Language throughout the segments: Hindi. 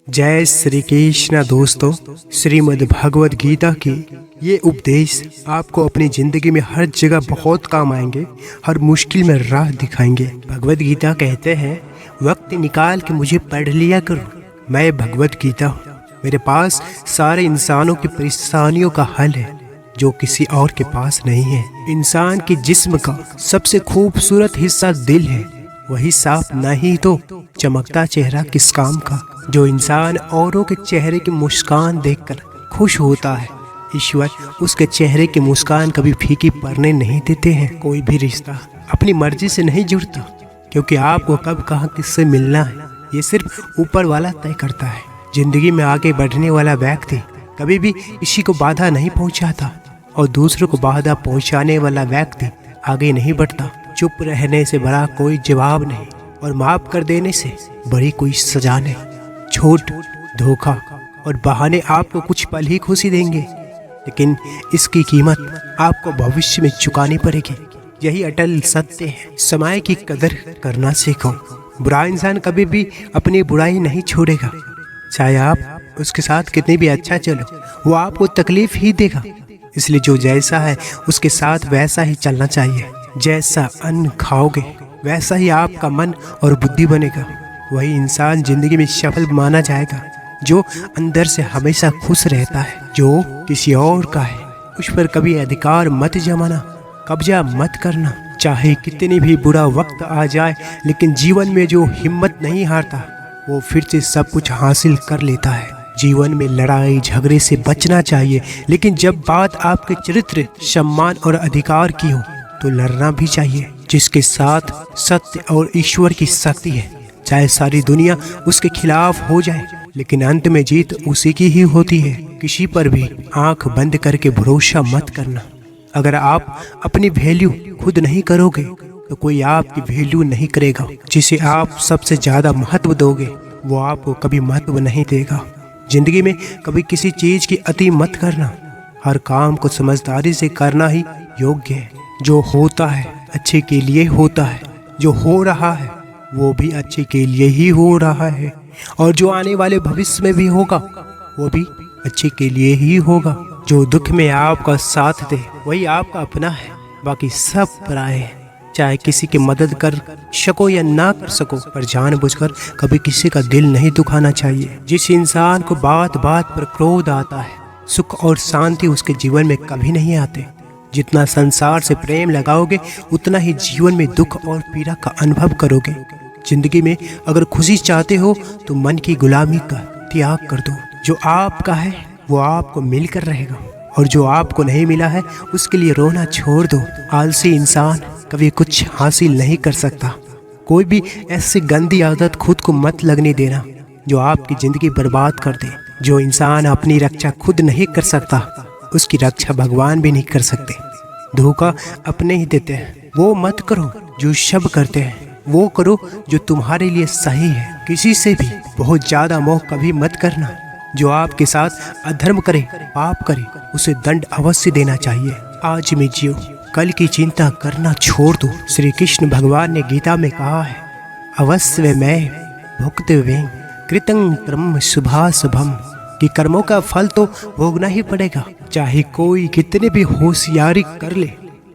जय श्री कृष्ण दोस्तों। श्रीमद् भगवद गीता की ये उपदेश आपको अपनी जिंदगी में हर जगह बहुत काम आएंगे, हर मुश्किल में राह दिखाएंगे। भगवद गीता कहते हैं, वक्त निकाल के मुझे पढ़ लिया करो, मैं भगवद गीता हूँ। मेरे पास सारे इंसानों की परेशानियों का हल है जो किसी और के पास नहीं है। इंसान के जिस्म का सबसे खूबसूरत हिस्सा दिल है, वही साफ नहीं तो चमकता चेहरा किस काम का। जो इंसान औरों के चेहरे की मुस्कान देखकर खुश होता है, ईश्वर उसके चेहरे की मुस्कान कभी फीकी पड़ने नहीं देते हैं। कोई भी रिश्ता अपनी मर्जी से नहीं जुड़ता, क्योंकि आपको कब कहाँ किससे मिलना है ये सिर्फ ऊपर वाला तय करता है। जिंदगी में आगे बढ़ने वाला व्यक्ति कभी भी किसी को बाधा नहीं पहुंचाता, और दूसरों को बाधा पहुंचाने वाला व्यक्ति आगे नहीं बढ़ता। चुप रहने से बड़ा कोई जवाब नहीं, और माफ कर देने से बड़ी कोई सजा नहीं। झूठ, धोखा और बहाने आपको कुछ पल ही खुशी देंगे, लेकिन इसकी कीमत आपको भविष्य में चुकानी पड़ेगी। यही अटल सत्य है। समय की कदर करना सीखो। बुरा इंसान कभी भी अपनी बुराई नहीं छोड़ेगा, चाहे आप उसके साथ कितनी भी अच्छा चलो, वो आपको तकलीफ ही देगा। इसलिए जो जैसा है उसके साथ वैसा ही चलना चाहिए। जैसा अन्न खाओगे वैसा ही आपका मन और बुद्धि बनेगा। वही इंसान जिंदगी में सफल माना जाएगा जो अंदर से हमेशा खुश रहता है। जो किसी और का है उस पर कभी अधिकार मत जमाना, कब्जा मत करना। चाहे कितनी भी बुरा वक्त आ जाए, लेकिन जीवन में जो हिम्मत नहीं हारता वो फिर से सब कुछ हासिल कर लेता है। जीवन में लड़ाई झगड़े से बचना चाहिए, लेकिन जब बात आपके चरित्र, सम्मान और अधिकार की हो तो लड़ना भी चाहिए। जिसके साथ सत्य और ईश्वर की शक्ति है, चाहे सारी दुनिया उसके खिलाफ हो जाए, लेकिन अंत में जीत उसी की ही होती है। किसी पर भी आंख बंद करके भरोसा मत करना। अगर आप अपनी वैल्यू खुद नहीं करोगे तो कोई आपकी वैल्यू नहीं करेगा। जिसे आप सबसे ज्यादा महत्व दोगे वो आपको कभी महत्व नहीं देगा। जिंदगी में कभी किसी चीज की अति मत करना। हर काम को समझदारी से करना ही योग्य है। जो होता है अच्छे के लिए होता है, जो हो रहा है वो भी अच्छे के लिए ही हो रहा है, और जो आने वाले भविष्य में भी होगा वो भी अच्छे के लिए ही होगा। जो दुख में आपका साथ दे वही आपका अपना है, बाकी सब पराए हैं। चाहे किसी की मदद कर सको या ना कर सको, पर जानबूझकर कभी किसी का दिल नहीं दुखाना चाहिए। जिस इंसान को बात बात पर क्रोध आता है, सुख और शांति उसके जीवन में कभी नहीं आते। जितना संसार से प्रेम लगाओगे उतना ही जीवन में दुख और पीड़ा का अनुभव करोगे। जिंदगी में अगर खुशी चाहते हो तो मन की गुलामी का त्याग कर दो। जो आपका है वो आपको मिलकर रहेगा, और जो आपको नहीं मिला है उसके लिए रोना छोड़ दो। आलसी इंसान कभी कुछ हासिल नहीं कर सकता। कोई भी ऐसी गंदी आदत खुद को मत लगने देना जो आपकी जिंदगी बर्बाद कर दे। जो इंसान अपनी रक्षा खुद नहीं कर सकता उसकी रक्षा भगवान भी नहीं कर सकते। धोखा अपने ही देते हैं, वो मत करो। जो सब करते हैं वो करो जो तुम्हारे लिए सही है। किसी से भी बहुत ज्यादा मोह कभी मत करना। जो आपके साथ अधर्म करे, पाप करे, उसे दंड अवश्य देना चाहिए। आज में जियो, कल की चिंता करना छोड़ दो। श्री कृष्ण भगवान ने गीता में कहा है, अवश्य में भुक्तव्यं कृतं कर्म शुभाशुभम, कि कर्मों का फल तो भोगना ही पड़ेगा। चाहे कोई कितने भी होशियारी कर ले,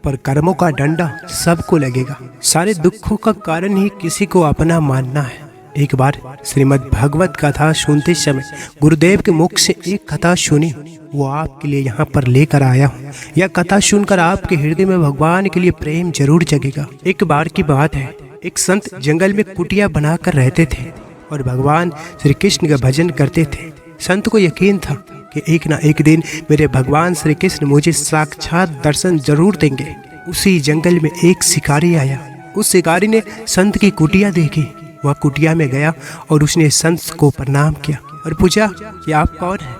पर कर्मों का डंडा सबको लगेगा। सारे दुखों का कारण ही किसी को अपना मानना है। एक बार श्रीमद् भगवत कथा सुनते समय गुरुदेव के मुख से एक कथा सुनी, वो आपके लिए यहाँ पर लेकर आया हूँ। यह कथा सुनकर आपके हृदय में भगवान के लिए प्रेम जरूर जगेगा। एक बार की बात है, एक संत जंगल में कुटिया बनाकर रहते थे और भगवान श्री कृष्ण का भजन करते थे। संत को यकीन था कि एक ना एक दिन मेरे भगवान श्री कृष्ण मुझे साक्षात दर्शन जरूर देंगे। उसी जंगल में एक शिकारी आया। उस शिकारी ने संत की कुटिया देखी। वह कुटिया में गया और उसने संत को प्रणाम किया और पूछा कि आप कौन हैं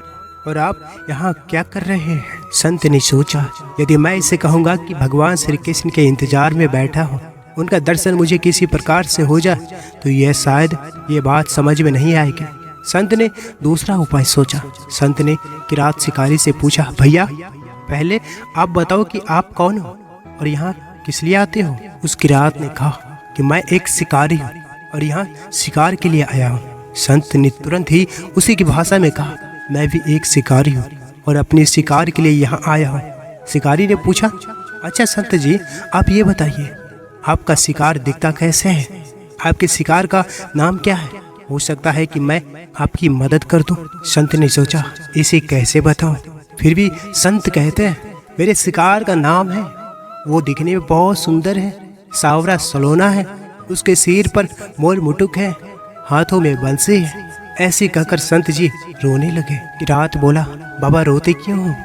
और आप यहाँ क्या कर रहे हैं। संत ने सोचा, यदि मैं इसे कहूँगा कि भगवान श्री कृष्ण के इंतजार में बैठा हूँ, उनका दर्शन मुझे किसी प्रकार से हो जाए तो यह शायद ये बात समझ में नहीं आएगी। संत ने दूसरा उपाय सोचा। संत ने किरात शिकारी से पूछा, भैया पहले आप बताओ कि आप कौन हो और यहाँ किस लिए आते हो। उस किरात ने कहा कि मैं एक शिकारी हूँ और यहाँ शिकार के लिए आया हूँ। संत ने तुरंत ही उसी की भाषा में कहा, मैं भी एक शिकारी हूँ और अपने शिकार के लिए यहाँ आया हूँ। शिकारी ने पूछा, अच्छा संत जी, आप ये बताइए, आपका शिकार दिखता कैसे है? आपके शिकार का नाम क्या है? हो सकता है कि मैं आपकी मदद कर दूं। संत ने सोचा, इसे कैसे बताऊं? फिर भी संत कहते हैं, मेरे शिकार का नाम है, वो दिखने में बहुत सुंदर है, सावरा सलोना है, उसके सिर पर मोर मुटुक है, हाथों में बंसी है। ऐसे कहकर संत जी रोने लगे। किरात बोला, बाबा रोते क्यों हो?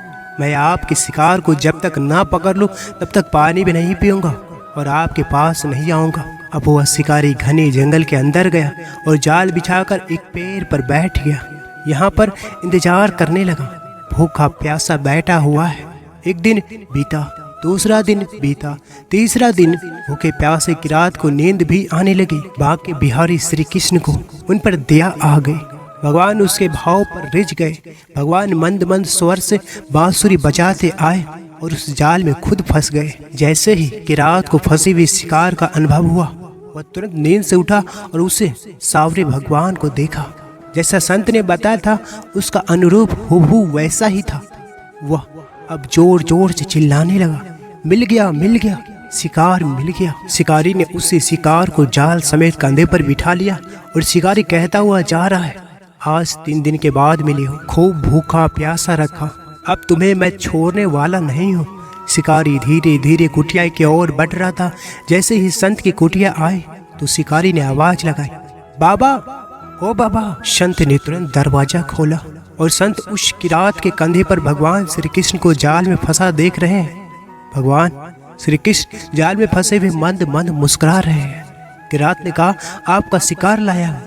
मैं आपके शिकार को जब तक ना पकड़ लूं तब तक पानी भी नहीं पीऊंगा और आपके पास नहीं आऊंगा। अब वह शिकारी घने जंगल के अंदर गया और जाल बिछाकर एक पेड़ पर बैठ गया। यहाँ पर इंतजार करने लगा। भूखा प्यासा बैठा हुआ है। एक दिन बीता, दूसरा दिन बीता, तीसरा दिन। भूखे प्यासे किरात को नींद भी आने लगी। बाके बिहारी श्री कृष्ण को उन पर दया आ गई। भगवान उसके भाव पर रिझ गए। भगवान मंद मंद स्वर से बांसुरी बजाते आए और उस जाल में खुद फंस गए। जैसे ही किरात को फंसी हुई शिकार का अनुभव हुआ, वह तुरंत नींद से उठा और उसे सावरे भगवान को देखा। जैसा संत ने बताया था उसका अनुरूप हूबहू वैसा ही था। वह अब जोर जोर से चिल्लाने लगा, मिल गया, मिल गया, शिकार मिल गया। शिकारी ने उसी शिकार को जाल समेत कंधे पर बिठा लिया और शिकारी कहता हुआ जा रहा है, आज 3 दिन के बाद मिले हो, खूब भूखा प्यासा रखा, अब तुम्हें मैं छोड़ने वाला नहीं हूँ। शिकारी धीरे धीरे कुटिया की ओर बढ़ रहा था। जैसे ही संत की कुटिया आए तो शिकारी ने आवाज लगाई, बाबा, ओ बाबा। संत ने तुरंत दरवाजा खोला और संत उस किरात के कंधे पर भगवान श्री कृष्ण को जाल में फंसा देख रहे हैं। भगवान श्री कृष्ण जाल में फंसे हुए मंद मंद मुस्कुरा रहे हैं। किरात ने कहा, आपका शिकार लाया,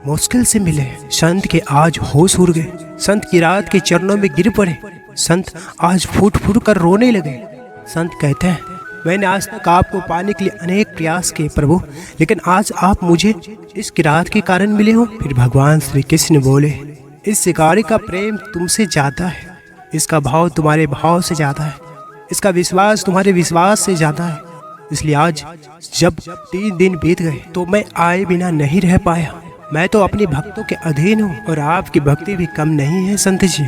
मुश्किल से मिले। संत के आज होश उड़ गए। संत किरात के चरणों में गिर पड़े। संत आज फूट फूट कर रोने लगे। संत कहते हैं, मैंने आज तक आपको पाने के लिए अनेक प्रयास किए प्रभु, लेकिन आज आप मुझे इस किरात के कारण मिले हो। फिर भगवान श्री कृष्ण बोले, इस शिकारी का प्रेम तुमसे ज्यादा है, इसका भाव तुम्हारे भाव से ज्यादा है, इसका विश्वास तुम्हारे विश्वास से ज्यादा है। इसलिए आज जब 3 दिन बीत गए तो मैं आए बिना नहीं रह पाया। मैं तो अपने भक्तों के अधीन हूँ और आपकी भक्ति भी कम नहीं है संत जी।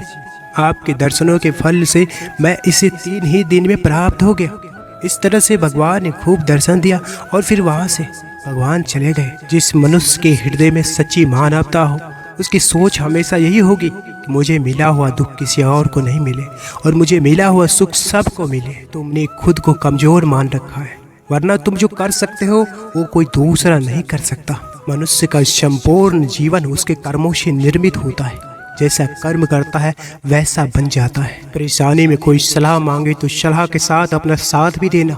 आपके दर्शनों के फल से मैं इसे 3 ही दिन में प्राप्त हो गया। इस तरह से भगवान ने खूब दर्शन दिया और फिर वहाँ से भगवान चले गए। जिस मनुष्य के हृदय में सच्ची मानवता हो उसकी सोच हमेशा यही होगी कि मुझे मिला हुआ दुख किसी और को नहीं मिले और मुझे मिला हुआ सुख सबको मिले। तुमने खुद को कमजोर मान रखा है, वरना तुम जो कर सकते हो वो कोई दूसरा नहीं कर सकता। मनुष्य का संपूर्ण जीवन उसके कर्मों से निर्मित होता है। जैसा कर्म करता है वैसा बन जाता है। परेशानी में कोई सलाह मांगे तो सलाह के साथ अपना साथ भी देना,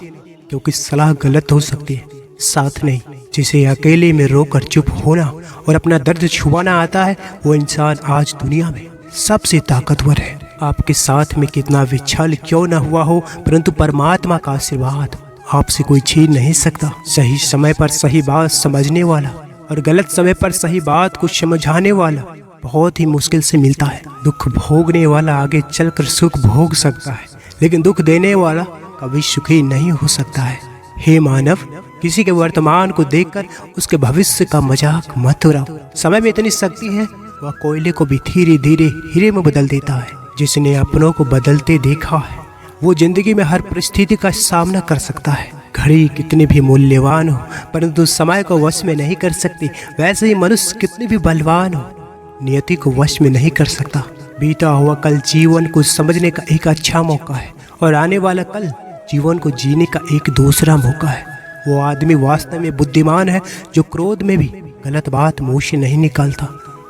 क्योंकि सलाह गलत हो सकती है, साथ नहीं। जिसे अकेले में रोकर चुप होना और अपना दर्द छुपाना आता है, वो इंसान आज दुनिया में सबसे ताकतवर है। आपके साथ में कितना भी छल क्यों न हुआ हो, परंतु परमात्मा का आशीर्वाद आपसे कोई छीन नहीं सकता। सही समय पर सही बात समझने वाला और गलत समय पर सही बात को समझाने वाला बहुत ही मुश्किल से मिलता है। दुख भोगने वाला आगे चलकर सुख भोग सकता है, लेकिन दुख देने वाला कभी सुखी नहीं हो सकता है। हे मानव, किसी के वर्तमान को देखकर उसके भविष्य का मजाक मत उड़ाओ। समय में इतनी शक्ति है, वह कोयले को भी धीरे धीरे हीरे में बदल देता है। जिसने अपनों को बदलते देखा है वो जिंदगी में हर परिस्थिति का सामना कर सकता है। घड़ी कितनी भी मूल्यवान हो परंतु समय को वश में नहीं कर सकती, वैसे ही मनुष्य कितने भी बलवान हो नियति को वश में नहीं कर सकता। बीता हुआ कल जीवन को समझने का एक अच्छा मौका है और आने वाला कल जीवन को जीने का एक दूसरा मौका है। वो आदमी वास्तव में बुद्धिमान है जो क्रोध में भी गलत बात मुंह से नहीं निकालता।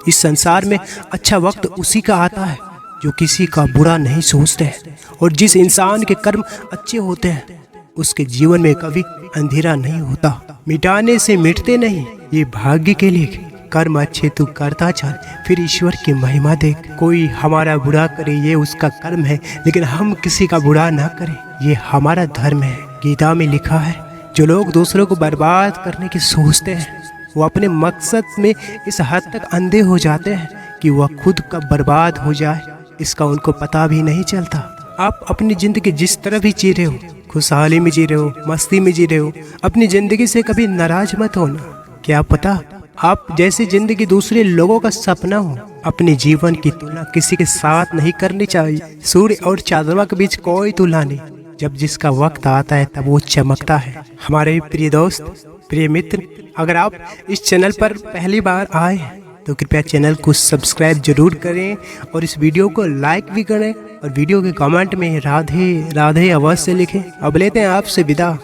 इस संसार में अच्छा वक्त उसी का आता है जो किसी का बुरा नहीं सोचते हैं, और जिस इंसान के कर्म अच्छे होते हैं उसके जीवन में कभी अंधेरा नहीं होता। मिटाने से मिटते नहीं, ये भाग्य के लिए। कर्म अच्छे तू करता चल, फिर ईश्वर की महिमा देख। कोई हमारा बुरा करे ये उसका कर्म है, लेकिन हम किसी का बुरा ना करें ये हमारा धर्म है। गीता में लिखा है, जो लोग दूसरों को बर्बाद करने की सोचते हैं वो अपने मकसद में इस हद तक अंधे हो जाते हैं कि वह खुद कब बर्बाद हो जाए इसका उनको पता भी नहीं चलता। आप अपनी जिंदगी जिस तरह भी जी रहे हो, खुशहाली में जी रहे हो, मस्ती में जी रहे हो, अपनी जिंदगी से कभी नाराज मत होना। क्या पता आप जैसी जिंदगी दूसरे लोगों का सपना हो। अपने जीवन की तुलना किसी के साथ नहीं करनी चाहिए। सूर्य और चंद्रमा के बीच कोई तुलना नहीं। जब जिसका वक्त आता है तब वो चमकता है। हमारे प्रिय दोस्त, प्रिय मित्र, अगर आप इस चैनल पर पहली बार आए हैं तो कृपया चैनल को सब्सक्राइब जरूर करें और इस वीडियो को लाइक भी करें और वीडियो के कमेंट में राधे राधे अवश्य लिखें। अब लेते हैं आपसे विदा।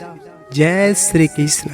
जय श्री कृष्ण।